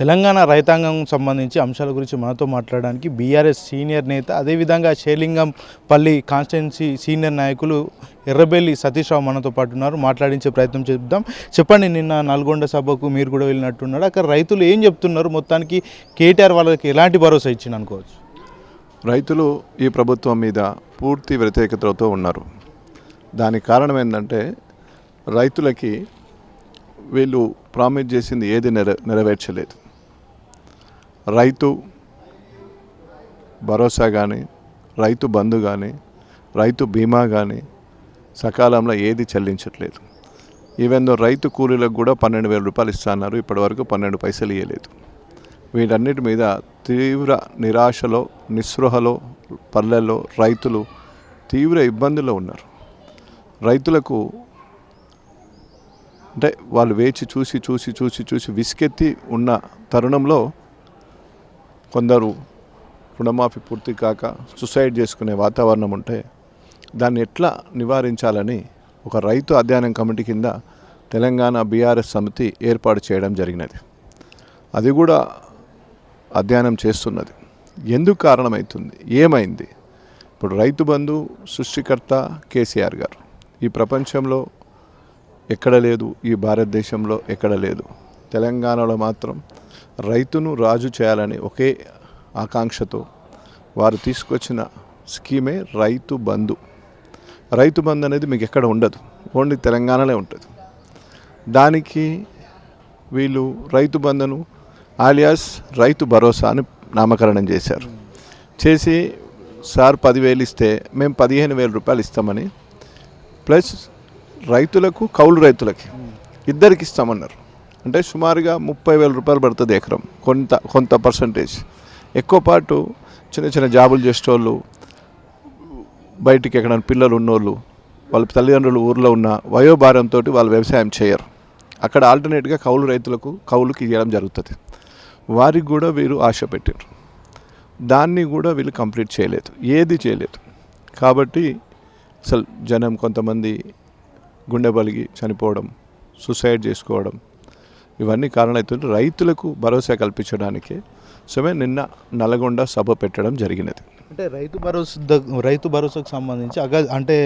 తెలంగాణ రైతాంగం సంబంధించి అంశాల గురించి మనతో మాట్లాడడానికి బీఆర్ఎస్ సీనియర్ నేత అదేవిధంగా షేలింగంపల్లి కాన్స్టిట్యున్సీ సీనియర్ నాయకులు ఎర్రబెల్లి సతీష్ రావు మనతో పాటు ఉన్నారు. మాట్లాడించే ప్రయత్నం చేద్దాం. చెప్పండి, నిన్న నల్గొండ సభకు మీరు కూడా వెళ్ళినట్టున్నారు. అక్కడ రైతులు ఏం చెప్తున్నారు? మొత్తానికి కేటీఆర్ వాళ్ళకి ఎలాంటి భరోసా ఇచ్చింది అనుకోవచ్చు? రైతులు ఈ ప్రభుత్వం మీద పూర్తి వ్యతిరేకతతో ఉన్నారు. దానికి కారణం ఏంటంటే రైతులకి వీళ్ళు ప్రామిస్ చేసింది ఏది నెరవేర్చలేదు. రైతు భరోసా కానీ, రైతు బంధు కానీ, రైతు బీమా కానీ సకాలంలో ఏది చెల్లించట్లేదు. ఈవెన్ దో రైతు కూలీలకు కూడా 12,000 రూపాయలు ఇస్తున్నారు, ఇప్పటివరకు 12 పైసలు ఇవ్వలేదు. వీటన్నిటి మీద తీవ్ర నిరాశలో, నిస్పృహలో పల్లెల్లో రైతులు తీవ్ర ఇబ్బందుల్లో ఉన్నారు. రైతులకు అంటే వాళ్ళు వేచి చూసి విసుకెత్తి ఉన్న తరుణంలో కొందరు రుణమాఫీ పూర్తి కాక సూసైడ్ చేసుకునే వాతావరణం ఉంటే దాన్ని ఎట్లా నివారించాలని ఒక రైతు అధ్యయనం కమిటీ కింద తెలంగాణ బీఆర్ఎస్ సమితి ఏర్పాటు చేయడం జరిగినది. అది కూడా అధ్యయనం చేస్తున్నది. ఎందుకు కారణమవుతుంది, ఏమైంది? ఇప్పుడు రైతు బంధు సృష్టికర్త కేసీఆర్ గారు. ఈ ప్రపంచంలో ఎక్కడ లేదు, ఈ భారతదేశంలో ఎక్కడ లేదు. తెలంగాణలో మాత్రం రైతును రాజు చేయాలని ఒకే ఆకాంక్షతో వారు తీసుకొచ్చిన స్కీమే రైతు బంధు. రైతు బంధు అనేది మీకు ఎక్కడ ఉండదు, ఓన్లీ తెలంగాణలో ఉంటుంది. దానికి వీళ్ళు రైతు బంధును ఆలియాస్ రైతు భరోసా అని నామకరణం చేశారు. చేసి సార్ 10,000 ఇస్తే మేము 15,000 రూపాయలు ఇస్తామని, ప్లస్ రైతులకు కౌలు రైతులకి ఇద్దరికి ఇస్తామన్నారు. అంటే సుమారుగా 30,000 రూపాయలు పడుతుంది ఎకరం. కొంత పర్సంటేజ్ ఎక్కువ పాటు చిన్న జాబులు చేసేటోళ్ళు, బయటికి ఎక్కడైనా పిల్లలు ఉన్నోళ్ళు, వాళ్ళ తల్లిదండ్రులు ఊర్లో ఉన్న వయోభారంతో వాళ్ళు వ్యవసాయం చేయరు. అక్కడ ఆల్టర్నేట్గా కౌలు రైతులకు కౌలుకి ఇవ్వడం జరుగుతుంది. వారికి కూడా వీరు ఆశ పెట్టారు. దాన్ని కూడా వీళ్ళు కంప్లీట్ చేయలేదు, ఏది చేయలేదు. కాబట్టి అసలు జనం కొంతమంది గుండె బలిగి చనిపోవడం, సూసైడ్ చేసుకోవడం, ఇవన్నీ కారణమవుతుంది. రైతులకు భరోసా కల్పించడానికే నిన్న నల్గొండ సభ పెట్టడం జరిగినది. అంటే రైతు భరోసాకు సంబంధించి అంటే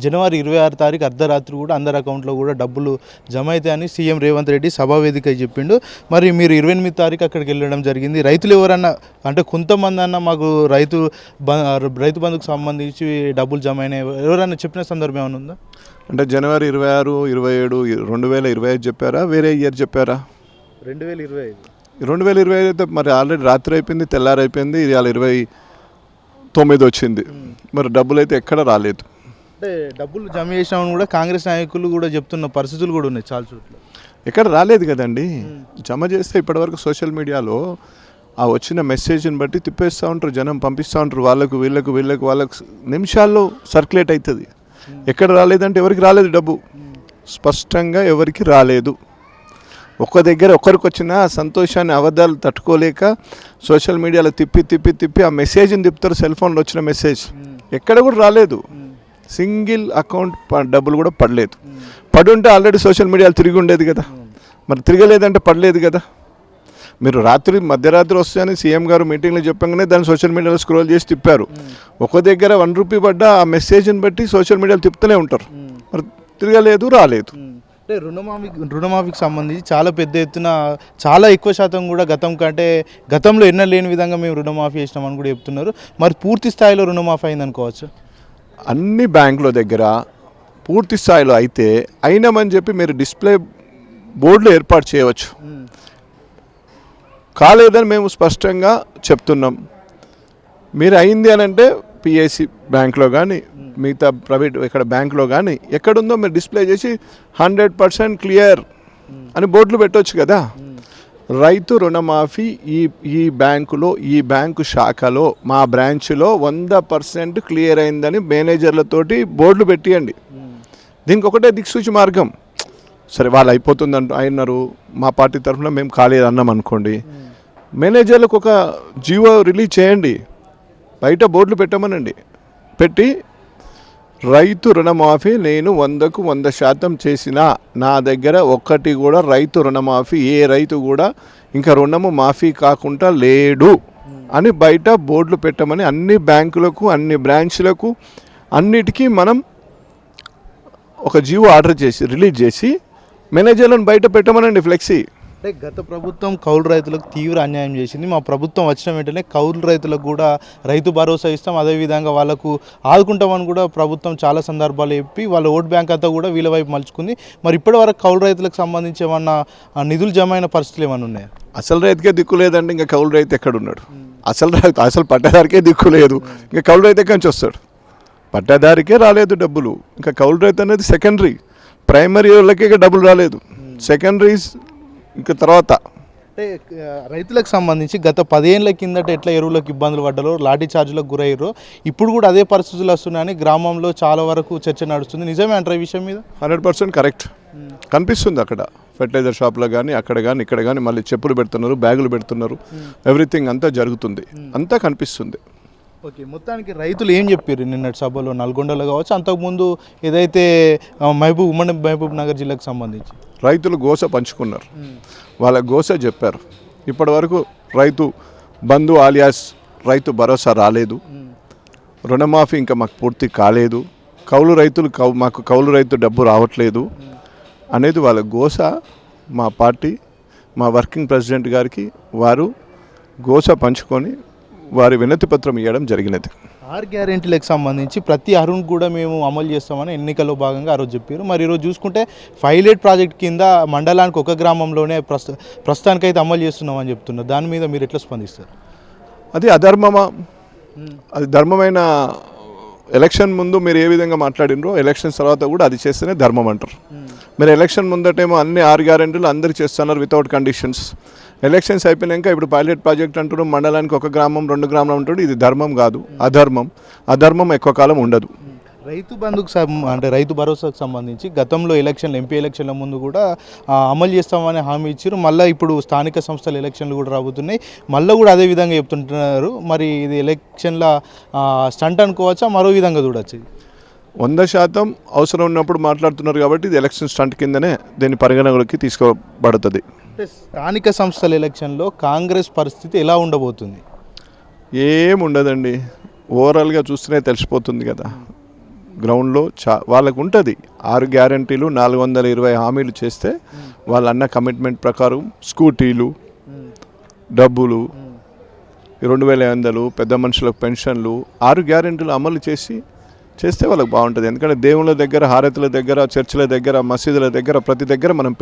జనవరి 26 తారీఖు అర్ధరాత్రి కూడా అందరి అకౌంట్లో కూడా డబ్బులు జమ అవుతాయని సీఎం రేవంత్ రెడ్డి సభా వేదిక చెప్పిండు. మరి మీరు 28 తారీఖు అక్కడికి వెళ్ళడం జరిగింది. రైతులు ఎవరన్నా అంటే కొంతమంది అన్న మాకు రైతు బంధుకు సంబంధించి డబ్బులు జమ అయినాయి ఎవరన్నా చెప్పిన సందర్భం ఏమైనా ఉందా? అంటే జనవరి 26, 27, 2025 చెప్పారా, వేరే ఇయర్ చెప్పారా? 2025 అయితే మరి ఆల్రెడీ రాత్రి అయిపోయింది, తెల్లారైపోయింది. ఇవాళ 29 వచ్చింది. మరి డబ్బులు అయితే ఎక్కడ రాలేదు. అంటే డబ్బులు జమ చేసామని కూడా కాంగ్రెస్ నాయకులు కూడా చెప్తున్న పరిస్థితులు కూడా ఉన్నాయి చాలా చోట్ల. ఎక్కడ రాలేదు కదండి. జమ చేస్తే ఇప్పటివరకు సోషల్ మీడియాలో ఆ వచ్చిన మెసేజ్ని బట్టి తిప్పేస్తూ ఉంటారు, జనం పంపిస్తూ ఉంటారు. వాళ్ళకు నిమిషాల్లో సర్క్యులేట్ అవుతుంది. ఎక్కడ రాలేదంటే ఎవరికి రాలేదు డబ్బు, స్పష్టంగా ఎవరికి రాలేదు. ఒక్క దగ్గర ఒక్కరికి వచ్చిన సంతోషాన్ని అబద్ధాలు తట్టుకోలేక సోషల్ మీడియాలో తిప్పి ఆ మెసేజ్ని తిప్పుతారు. సెల్ ఫోన్లో వచ్చిన మెసేజ్ ఎక్కడ కూడా రాలేదు. సింగిల్ అకౌంట్ డబ్బులు కూడా పడలేదు. పడుంటే ఆల్రెడీ సోషల్ మీడియాలో తిరిగి ఉండేది కదా. మరి తిరగలేదంటే పడలేదు కదా. మీరు మధ్యరాత్రి వస్తాయని సీఎం గారు మీటింగ్లో చెప్పగానే దాన్ని సోషల్ మీడియాలో స్క్రోల్ చేసి తిప్పారు. ఒక దగ్గర 1 రూపీ పడ్డా ఆ మెసేజ్ని బట్టి సోషల్ మీడియాలో తిప్పుతూనే ఉంటారు. మరి తిరగలేదు, రాలేదు. అంటే రుణమాఫీకి సంబంధించి చాలా పెద్ద ఎత్తున చాలా ఎక్కువ శాతం కూడా గతంలో ఎన్నో లేని విధంగా మేము రుణమాఫీ చేసినామని కూడా చెప్తున్నారు. మరి పూర్తి స్థాయిలో రుణమాఫీ అయింది అనుకోవచ్చు? అన్ని బ్యాంకుల దగ్గర పూర్తి స్థాయిలో అయితే అయినామని చెప్పి మీరు డిస్ప్లే బోర్డులు ఏర్పాటు చేయవచ్చు. కాలేదని మేము స్పష్టంగా చెప్తున్నాం. మీరు అయింది అని అంటే పిఎస్సి బ్యాంక్లో కానీ మిగతా ప్రైవేట్ ఇక్కడ బ్యాంకులో కానీ ఎక్కడుందో మీరు డిస్ప్లే చేసి 100% క్లియర్ అని బోర్డులు పెట్టవచ్చు కదా. రైతు రుణమాఫీ ఈ బ్యాంకులో, ఈ బ్యాంకు శాఖలో, మా బ్రాంచ్లో 100% క్లియర్ అయిందని మేనేజర్లతోటి బోర్డులు పెట్టియండి. దీనికి ఒకటే దిక్సూచి మార్గం. సరే వాళ్ళు అయిపోతుంది అయినారు, మా పార్టీ తరఫున మేము కాలేదు అన్నాం అనుకోండి, మేనేజర్లకు ఒక జీవో రిలీజ్ చేయండి, బయట బోర్డులు పెట్టమనండి. పెట్టి రైతు రుణమాఫీ నేను 100కు 100% చేసిన, నా దగ్గర ఒక్కటి కూడా రైతు రుణమాఫీ ఏ రైతు కూడా ఇంకా రుణము మాఫీ కాకుండా లేడు అని బయట బోర్డులు పెట్టమని అన్ని బ్యాంకులకు, అన్ని బ్రాంచ్లకు, అన్నిటికీ మనం ఒక జీవో ఆర్డర్ చేసి రిలీజ్ చేసి మేనేజర్లను బయట పెట్టమనండి ఫ్లెక్సీ. అంటే గత ప్రభుత్వం కౌలు రైతులకు తీవ్ర అన్యాయం చేసింది. మా ప్రభుత్వం వచ్చిన వెంటనే కౌలు రైతులకు కూడా రైతు భరోసా ఇస్తాం, అదేవిధంగా వాళ్ళకు ఆదుకుంటామని కూడా ప్రభుత్వం చాలా సందర్భాలు చెప్పి వాళ్ళ ఓట్ బ్యాంక్ అంతా కూడా వీళ్ళ వైపు మలుచుకుంది. మరి ఇప్పటి వరకు కౌలు రైతులకు సంబంధించి ఏమన్నా నిధులు జమ అయిన పరిస్థితులు ఏమైనా ఉన్నాయా? అసలు రైతుకే దిక్కు లేదండి, ఇంకా కౌలు రైతు ఎక్కడున్నాడు? అసలు పట్టేదారికే దిక్కు లేదు, ఇంకా కౌలు రైతు ఎక్కడి నుంచి వస్తాడు? పట్టేదారికే రాలేదు డబ్బులు, ఇంకా కౌలు రైతు అనేది సెకండరీ. ప్రైమరీ వాళ్ళకే డబ్బులు రాలేదు, సెకండరీస్ ఇంకా తర్వాత. అంటే రైతులకు సంబంధించి గత 10 ఏళ్ల కిందట ఎట్లా ఎరువులకు ఇబ్బందులు పడ్డారో, లాఠీ చార్జీలకు గురయ్యారో, ఇప్పుడు కూడా అదే పరిస్థితులు వస్తున్నాయని గ్రామంలో చాలా వరకు చర్చ నడుస్తుంది. నిజమే అంటారా ఈ విషయం మీద? 100% కరెక్ట్ కనిపిస్తుంది. అక్కడ ఫెర్టిలైజర్ షాప్లో కానీ, అక్కడ కానీ, ఇక్కడ కానీ మళ్ళీ చెప్పులు పెడుతున్నారు, బ్యాగులు పెడుతున్నారు, ఎవ్రీథింగ్ అంతా జరుగుతుంది, అంతా కనిపిస్తుంది. ఓకే, మొత్తానికి రైతులు ఏం చెప్పారు నిన్నటి సభలో? నల్గొండలో కావచ్చు, అంతకుముందు ఏదైతే ఉమ్మడి మహబూబ్ నగర్ జిల్లాకు సంబంధించి రైతులు గోస పంచుకున్నారు, వాళ్ళ గోస చెప్పారు. ఇప్పటి వరకు రైతు బంధు ఆలియాస్ రైతు భరోసా రాలేదు, రుణమాఫీ ఇంకా మాకు పూర్తి కాలేదు, కౌలు రైతులు మాకు కౌలు రైతు డబ్బు రావట్లేదు అనేది వాళ్ళ గోస. మా పార్టీ, మా వర్కింగ్ ప్రెసిడెంట్ గారికి వారు గోస పంచుకొని వారి వినతి పత్రం ఇవ్వడం జరిగినది. 6 గ్యారెంటీలకు సంబంధించి ప్రతి అరుణ్ కూడా మేము అమలు చేస్తామని ఎన్నికల్లో భాగంగా ఆ రోజు చెప్పారు. మరి ఈరోజు చూసుకుంటే పైలట్ ప్రాజెక్ట్ కింద మండలానికి ఒక గ్రామంలోనే ప్రస్తుతానికైతే అమలు చేస్తున్నామని చెప్తున్నారు. దాని మీద మీరు ఎట్లా స్పందిస్తారు? అది అధర్మమా? అది ధర్మమైన ఎలక్షన్ ముందు మీరు ఏ విధంగా మాట్లాడినరో ఎలక్షన్స్ తర్వాత కూడా అది చేస్తేనే ధర్మం అంటారు. మీరు ఎలక్షన్ ముందటేమో అన్ని 6 గ్యారెంటీలు అందరు చేస్తున్నారు వితౌట్ కండిషన్స్. ఎలక్షన్స్ అయిపోయాక ఇప్పుడు పైలట్ ప్రాజెక్ట్ అంటారు, మండలానికి ఒక గ్రామం 2 గ్రామాలు అంటాడు. ఇది ధర్మం కాదు, అధర్మం. అధర్మం ఎక్కువ కాలం ఉండదు. రైతు బంధుకు అంటే రైతు భరోసాకు సంబంధించి గతంలో ఎలక్షన్లు, ఎంపీ ఎలక్షన్ల ముందు కూడా అమలు చేస్తామని హామీ ఇచ్చారు. మళ్ళీ ఇప్పుడు స్థానిక సంస్థల ఎలక్షన్లు కూడా రాబోతున్నాయి, మళ్ళీ కూడా అదే విధంగా చెప్తుంటున్నారు. మరి ఇది ఎలక్షన్ల స్టంట్ అనుకోవచ్చా, మరో విధంగా చూడవచ్చు? 100% అవసరం ఉన్నప్పుడు మాట్లాడుతున్నారు కాబట్టి ఇది ఎలక్షన్ స్టంట్ కిందనే దీని పరిగణలోకి తీసుకోబడుతుంది. అంటే స్థానిక సంస్థల ఎలక్షన్లో కాంగ్రెస్ పరిస్థితి ఎలా ఉండబోతుంది? ఏం ఉండదండి, ఓవరాల్గా చూస్తేనే తెలిసిపోతుంది కదా. గ్రౌండ్లో వాళ్ళకు ఉంటుంది 6 గ్యారంటీలు, 420 హామీలు చేస్తే వాళ్ళు అన్న కమిట్మెంట్ ప్రకారం స్కూటీలు, డబ్బులు, 2500 పెద్ద మనుషులకు పెన్షన్లు, 6 గ్యారంటీలు అమలు చేస్తే వాళ్ళకి బాగుంటుంది. ఎందుకంటే దేవుళ్ళ దగ్గర, హారతుల దగ్గర, చర్చిల దగ్గర, మసీదుల దగ్గర, ప్రతి దగ్గర మనం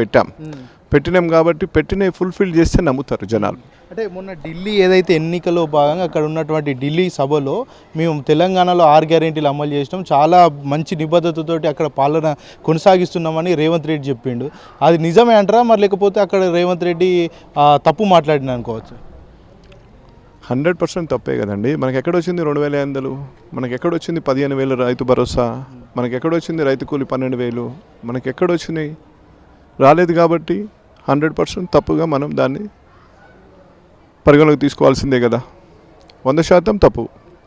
పెట్టినాం కాబట్టి పెట్టినవి ఫుల్ఫిల్ చేస్తే నమ్ముతారు జనాలు. అంటే మొన్న ఢిల్లీ ఏదైతే ఎన్నికల్లో భాగంగా అక్కడ ఉన్నటువంటి ఢిల్లీ సభలో మేము తెలంగాణలో 6 గ్యారెంటీలు అమలు చేసినాం, చాలా మంచి నిబద్ధతతోటి అక్కడ పాలన కొనసాగిస్తున్నామని రేవంత్ రెడ్డి చెప్పిండు. అది నిజమే అంటారా, మరి లేకపోతే అక్కడ రేవంత్ రెడ్డి తప్పు మాట్లాడిన అనుకోవచ్చు? 100% తప్పే కదండి. మనకి ఎక్కడొచ్చింది 2500, మనకి ఎక్కడొచ్చింది 15,000 రైతు భరోసా, మనకి ఎక్కడొచ్చింది రైతు కూలి 12,000, మనకి ఎక్కడొచ్చినాయి? రాలేదు. కాబట్టి 100% తప్పుగా మనం దాన్ని పరిగణలోకి తీసుకోవాల్సిందే కదా. 100% తప్పు.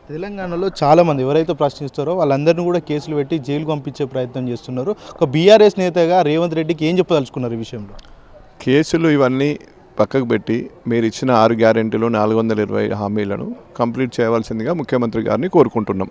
తెలంగాణలో చాలామంది ఎవరైతే ప్రశ్నిస్తారో వాళ్ళందరినీ కూడా కేసులు పెట్టి జైలు పంపించే ప్రయత్నం చేస్తున్నారు. ఒక బీఆర్ఎస్ నేతగా రేవంత్ రెడ్డికి ఏం చెప్పదలుచుకున్నారు ఈ విషయంలో? కేసులు ఇవన్నీ పక్కకు పెట్టి మీరు ఇచ్చిన 6 గ్యారెంటీలు, 420 హామీలను కంప్లీట్ చేయవలసిందిగా ముఖ్యమంత్రి గారిని కోరుకుంటున్నాం.